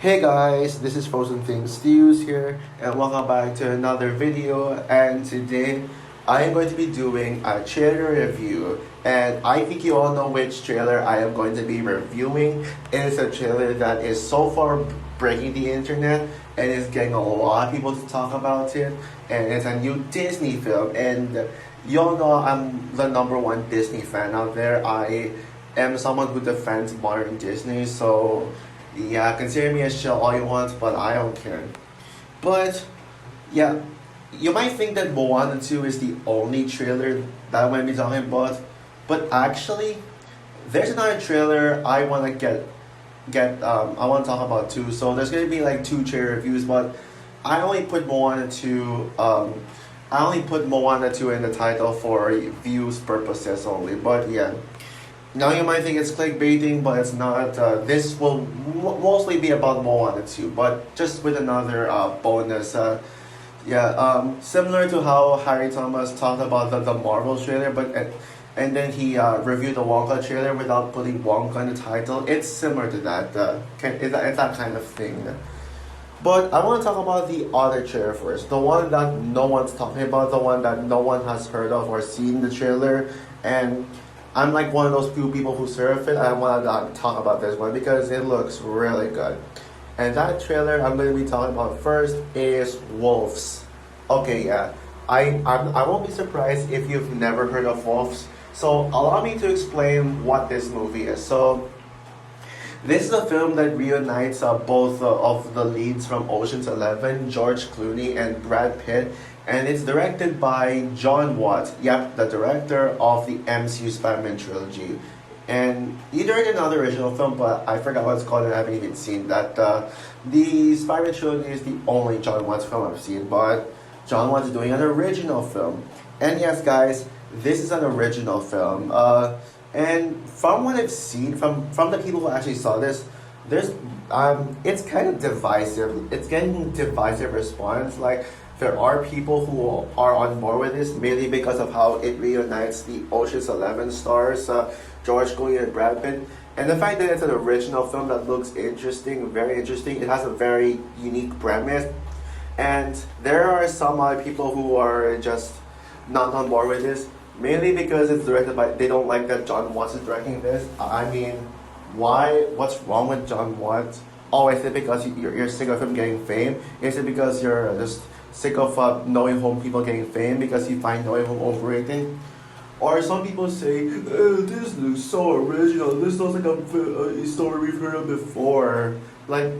Hey guys, this is Frozen Things Stews here, and welcome back to another video. And today, I am going to be doing a trailer review, and I think you all know which trailer I am going to be reviewing. It is a trailer that is so far breaking the internet, and is getting a lot of people to talk about it. And it's a new Disney film, and you all know I'm the number one Disney fan out there. I am someone who defends modern Disney, so yeah, consider me a shill all you want, but I don't care. But yeah, you might think that Moana 2 is the only trailer that I'm going to be talking about, but actually, there's another trailer I want to I want to talk about too. So there's going to be like two trailer reviews, but I only put Moana 2. I only put Moana 2 in the title for views purposes only. But yeah. Now you might think it's clickbaiting, but it's not. This will mostly be about Moana 2, but just with another bonus. Similar to how Harry Thomas talked about the Marvel trailer, and then he reviewed the Wonka trailer without putting Wonka in the title. It's similar to that. It's that kind of thing. But I want to talk about the other trailer first. The one that no one's talking about, the one that no one has heard of or seen the trailer. And I'm like one of those few people who surf it. I want to talk about this one because it looks really good. And that trailer I'm going to be talking about first is Wolves. Okay, yeah. I won't be surprised if you've never heard of Wolves. So allow me to explain what this movie is. So this is a film that reunites both of the leads from Ocean's 11, George Clooney and Brad Pitt, and it's directed by John Watts, yep, the director of the MCU Spider-Man trilogy. And he directed another original film, but I forgot what it's called and I haven't even seen that. The Spider-Man trilogy is the only John Watts film I've seen, but John Watts is doing an original film. And yes, guys, this is an original film. And from what I've seen, from the people who actually saw this, it's kind of divisive. It's getting divisive response. Like, there are people who are on board with this, mainly because of how it reunites the Ocean's 11 stars, George Clooney and Brad Pitt. And the fact that it's an original film that looks interesting, very interesting. It has a very unique premise. And there are some other people who are just not on board with this, mainly because it's directed by, they don't like that John Watts is directing this. I mean, why? What's wrong with John Watts? Oh, is it because you're sick of him getting fame? Is it because you're just sick of No Way Home people getting fame because you find No Way Home overrated? Or some people say, this looks so original, this looks like a story we've heard of before. Like,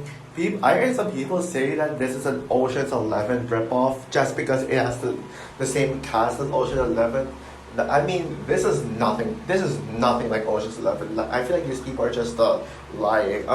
I heard some people say that this is an Ocean's 11 ripoff just because it has the same cast as Ocean's 11. I mean, this is nothing like Ocean's 11. I feel like these people are just lying.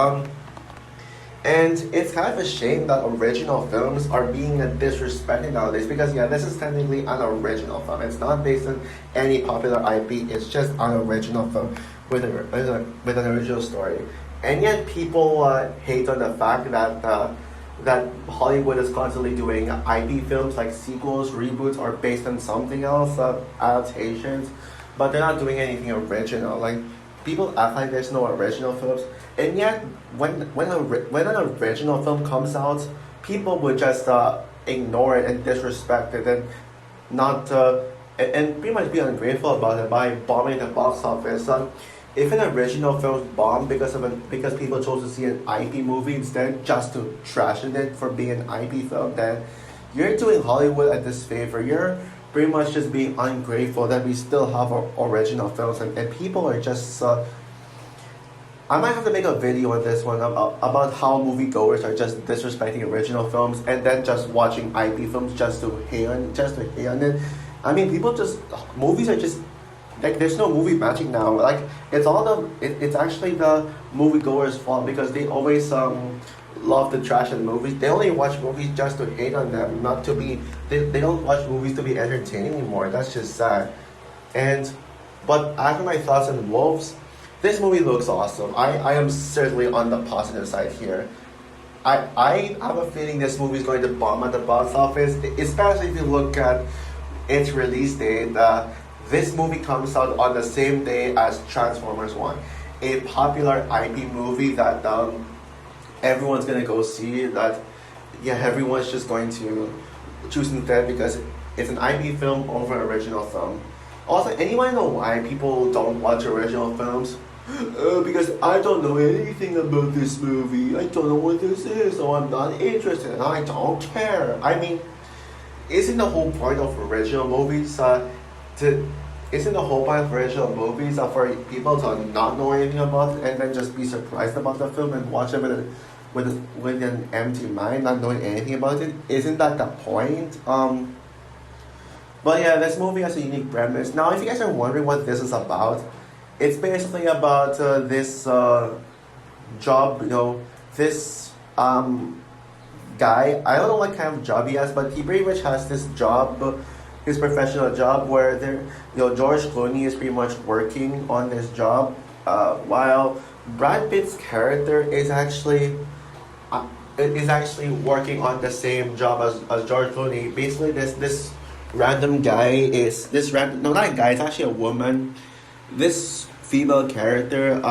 And it's kind of a shame that original films are being disrespected nowadays because, yeah, this is technically an original film. It's not based on any popular IP. It's just an original film with an original story. And yet people hate on the fact that Hollywood is constantly doing IP films like sequels, reboots, or based on something else, adaptations, but they're not doing anything original. Like, people act like there's no original films, and yet when an original film comes out, people would just ignore it and disrespect it and not and pretty much be ungrateful about it by bombing the box office. If an original film bombed because people chose to see an IP movie instead just to trash it for being an IP film, then you're doing Hollywood a disfavor. You're pretty much just being ungrateful that we still have our original films, and people are just I might have to make a video on this one about how moviegoers are just disrespecting original films and then just watching IP films just to hate on it. I mean, movies are just like, there's no movie magic now. Like, it's actually the moviegoers' fault because they always love to trash in movies. They only watch movies just to hate on them, not to be. They don't watch movies to be entertaining anymore. That's just sad. But after my thoughts on Wolves, this movie looks awesome. I am certainly on the positive side here. I have a feeling this movie is going to bomb at the box office, especially if you look at its release date. This movie comes out on the same day as Transformers 1, a popular IP movie that everyone's gonna go see that. Yeah, everyone's just going to choose instead because it's an IP film over an original film. Also, anyone know why people don't watch original films? Because I don't know anything about this movie. I don't know what this is, so I'm not interested, and I don't care. I mean, isn't the whole point of original movies to isn't the whole point of original movies for people to not know anything about it and then just be surprised about the film and watch it with an empty mind, not knowing anything about it? Isn't that the point? But yeah, this movie has a unique premise. Now, if you guys are wondering what this is about, it's basically about this job, this guy. I don't know what kind of job he has, but he pretty much has this job, his professional job, where George Clooney is pretty much working on this job, while Brad Pitt's character is actually working on the same job as George Clooney. Basically, this random guy is this random no not a guy, it's actually a woman. This female character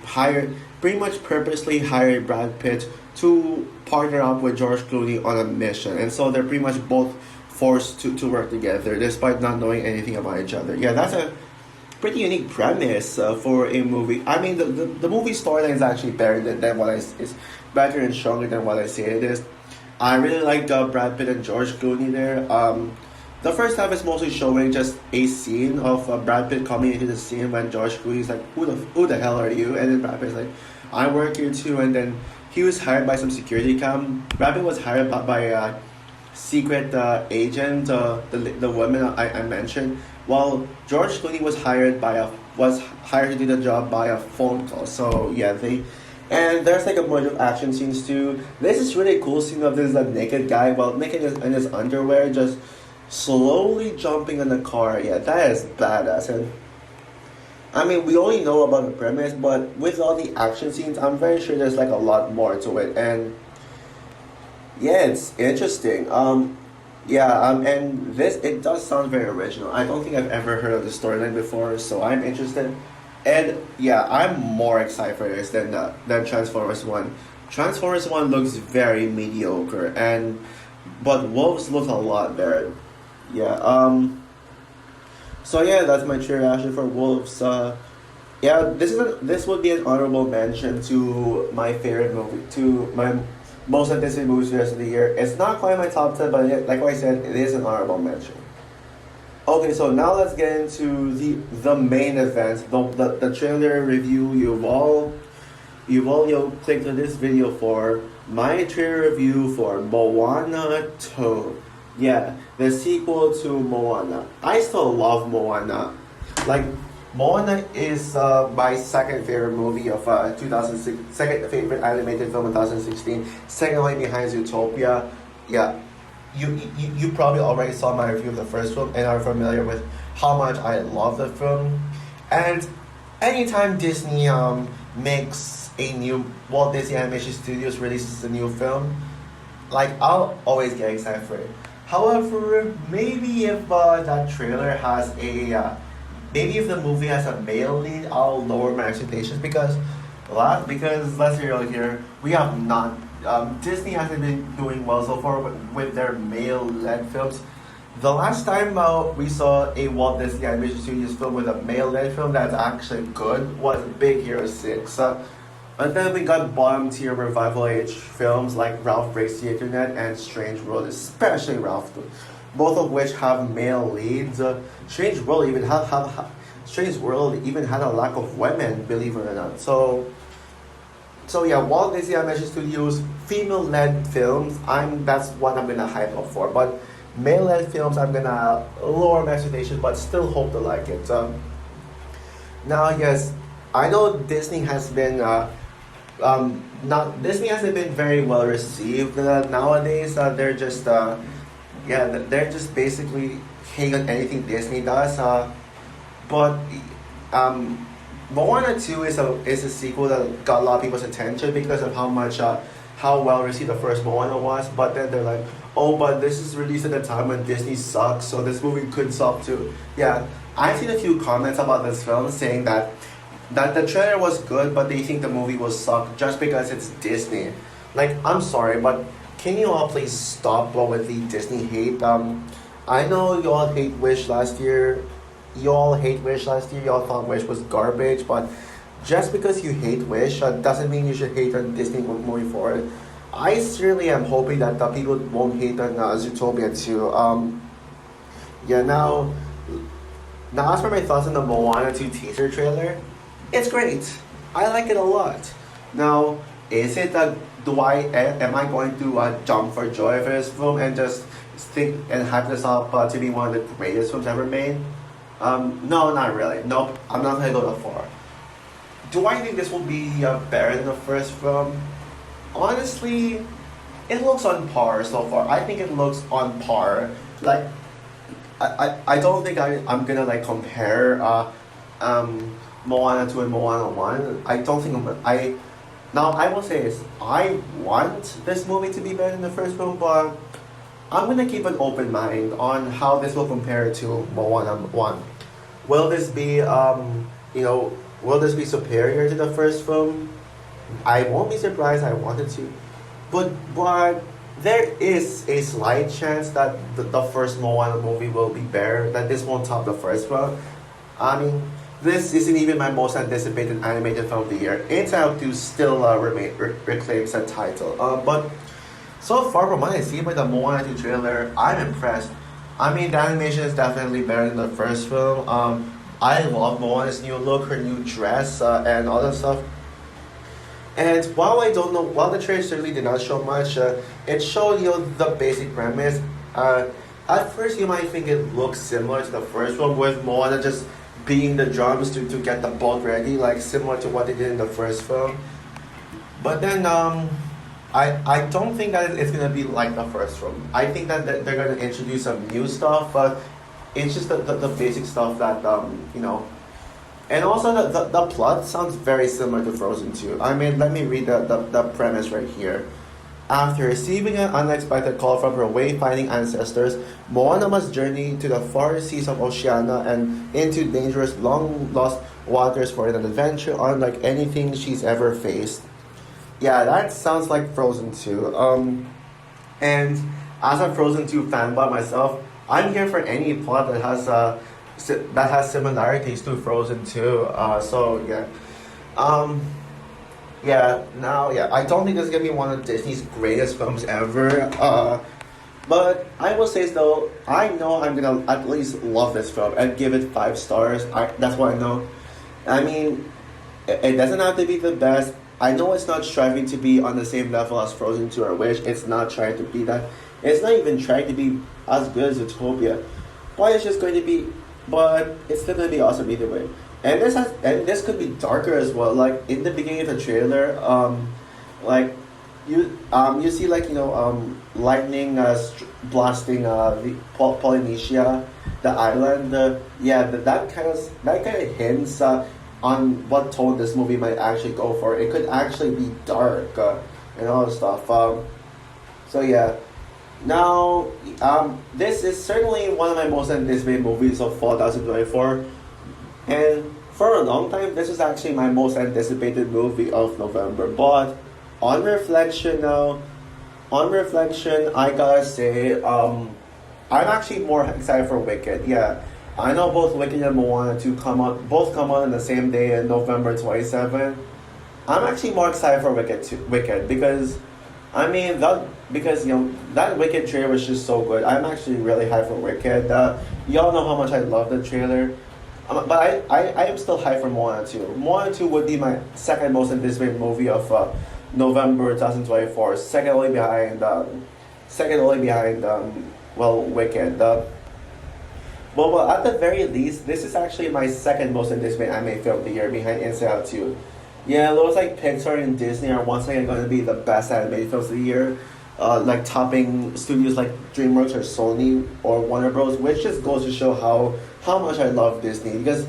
hired pretty much purposely hired Brad Pitt to partner up with George Clooney on a mission, and so they're pretty much both forced to work together despite not knowing anything about each other. Yeah, that's a pretty unique premise for a movie. I mean, the movie storyline is actually better than what is better and stronger than what I say it is. I really like Brad Pitt and George Clooney there. The first half is mostly showing just a scene of Brad Pitt coming into the scene when George Clooney's like, who the hell are you? And then Brad Pitt's like, I work here too. And then he was hired by some security cam. Brad Pitt was hired by a secret agent, the woman I mentioned, while George Clooney was hired to do the job by a phone call. So yeah, and there's like a bunch of action scenes too. There's this really cool scene of this naked guy, naked in his underwear, just slowly jumping in the car. Yeah, that is badass. And I mean, we only know about the premise, but with all the action scenes, I'm very sure there's like a lot more to it. And yeah, it's interesting. And it does sound very original. I don't think I've ever heard of the storyline before, so I'm interested. And yeah, I'm more excited for this than Transformers One. Transformers One looks very mediocre, but Wolves look a lot better. Yeah. So yeah, that's my cheer reaction for Wolves. Yeah, this would be an honorable mention to my favorite movie, to my most anticipated movies for the rest of the year. It's not quite my top 10, but like I said, it is an honorable mention. Okay, so now let's get into the main event, the trailer review you've all clicked on this video for. My trailer review for Moana 2. Yeah, the sequel to Moana. I still love Moana. Like, Moana is my second favorite movie of 2006, second favorite animated film of 2016, second only behind Zootopia. Yeah, you probably already saw my review of the first film and are familiar with how much I love the film. And anytime Disney makes a new Walt Disney Animation Studios releases a new film, like, I'll always get excited for it. However, maybe if that trailer has maybe if the movie has a male lead, I'll lower my expectations because let's be real here, we have not. Disney hasn't been doing well so far with their male-led films. The last time we saw a Walt Disney Animation Studios film with a male-led film that's actually good was Big Hero 6. And then we got bottom-tier revival age films like Ralph Breaks the Internet and Strange World, especially Ralph, both of which have male leads. Strange World even had a lack of women, believe it or not. So yeah, Walt Disney Animation Studios female-led films, that's what I'm gonna hype up for. But male-led films, I'm gonna lower my expectations, but still hope to like it. Now, yes, I know Disney has been Disney hasn't been very well received nowadays. They're just basically hating on anything Disney does. But Moana 2 is a sequel that got a lot of people's attention because of how well received the first Moana was. But then they're like, oh, but this is released at a time when Disney sucks, so this movie could suck too. Yeah, I've seen a few comments about this film saying that that the trailer was good, but they think the movie will suck just because it's Disney. Like, I'm sorry, but can you all please stop with the Disney hate? I know you all hate Wish last year. You all hate Wish last year. You all thought Wish was garbage, but just because you hate Wish doesn't mean you should hate on Disney moving forward. I certainly am hoping that the people won't hate on Zootopia too. Yeah, now as for my thoughts on the Moana 2 teaser trailer, it's great. I like it a lot. Now, is it that am I going to jump for joy for this film and just think and hype this up to be one of the greatest films ever made? No, not really. Nope, I'm not gonna go that far. Do I think this will be better than the first film? Honestly, it looks on par so far. I think it looks on par. Like, I don't think I'm gonna like compare Moana 2 and Moana 1. I don't think now I will say this, I want this movie to be better than the first film, but I'm gonna keep an open mind on how this will compare to Moana 1. Will this be will this be superior to the first film? I won't be surprised, I wanted to. But there is a slight chance that the first Moana movie will be better, that this won't top the first one. I mean, this isn't even my most anticipated animated film of the year. Inside Out 2 still reclaims that title. But so far from what I see by the Moana 2 trailer, I'm impressed. I mean, the animation is definitely better than the first film. I love Moana's new look, her new dress, and all that stuff. And while the trailer certainly did not show much, it showed the basic premise. At first, you might think it looks similar to the first one, with Moana just beating the drums to get the boat ready, like similar to what they did in the first film. But then, I don't think that it's gonna be like the first film. I think that they're gonna introduce some new stuff, but it's just the basic stuff that And also the plot sounds very similar to Frozen 2. I mean, let me read the premise right here. After receiving an unexpected call from her wayfinding ancestors, Moana must journey to the far seas of Oceania and into dangerous, long-lost waters for an adventure unlike anything she's ever faced. Yeah, that sounds like Frozen 2. And as a Frozen 2 fanboy myself, I'm here for any plot that has similarities to Frozen 2. So yeah. I don't think this is gonna be one of Disney's greatest films ever. But I will say though, I know I'm gonna at least love this film and give it 5 stars. That's what I know. I mean, it doesn't have to be the best. I know it's not striving to be on the same level as Frozen 2 or Wish. It's not trying to be that. It's not even trying to be as good as Utopia. But it's just going to be. But it's still gonna be awesome either way. And this could be darker as well. Like in the beginning of the trailer, you see lightning blasting the Polynesia, the island. That kind of hints on what tone this movie might actually go for. It could actually be dark and all that stuff. So yeah. Now, this is certainly one of my most anticipated movies of fall 2024. And for a long time, this is actually my most anticipated movie of November. But on reflection, I gotta say, I'm actually more excited for Wicked. Yeah, I know both Wicked and Moana 2 come out on the same day in November 27. I'm actually more excited for Wicked because, I mean, that Wicked trailer was just so good. I'm actually really hyped for Wicked. Y'all know how much I love the trailer. But I am still hyped for Moana 2. Moana 2 would be my second most anticipated movie of November 2024. Second only behind Wicked. Well, at the very least, this is actually my second most anticipated anime film of the year behind Inside Out 2. Yeah, it looks like Pixar and Disney are once again going to be the best animated films of the year. Like topping studios like DreamWorks or Sony or Warner Bros., which just goes to show how much I love Disney, because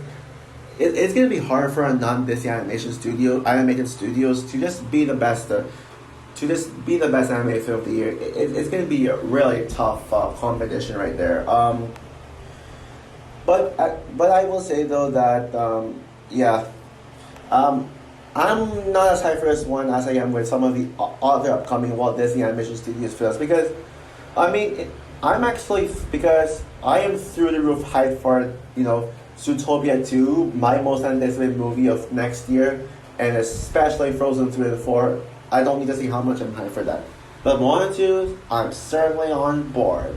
it's gonna be hard for a non-Disney animated studios to just be the best animated film of the year. It's gonna be a really tough competition right there. But I will say though that Um, I'm not as hyped for this one as I am with some of the other upcoming Walt Disney Animation Studios films because, I mean, I'm actually because I am through the roof hyped for Zootopia 2, my most anticipated movie of next year, and especially Frozen 3 and 4. I don't need to see how much I'm hyped for that. But Moana 2, I'm certainly on board.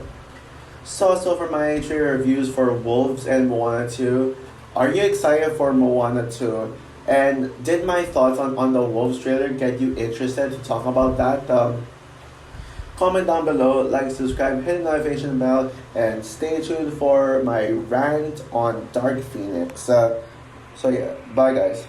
So for my trailer reviews for Wolves and Moana 2, are you excited for Moana 2? And did my thoughts on the Wolves trailer get you interested to talk about that? Comment down below, like, subscribe, hit the notification bell, and stay tuned for my rant on Dark Phoenix. So yeah, bye guys.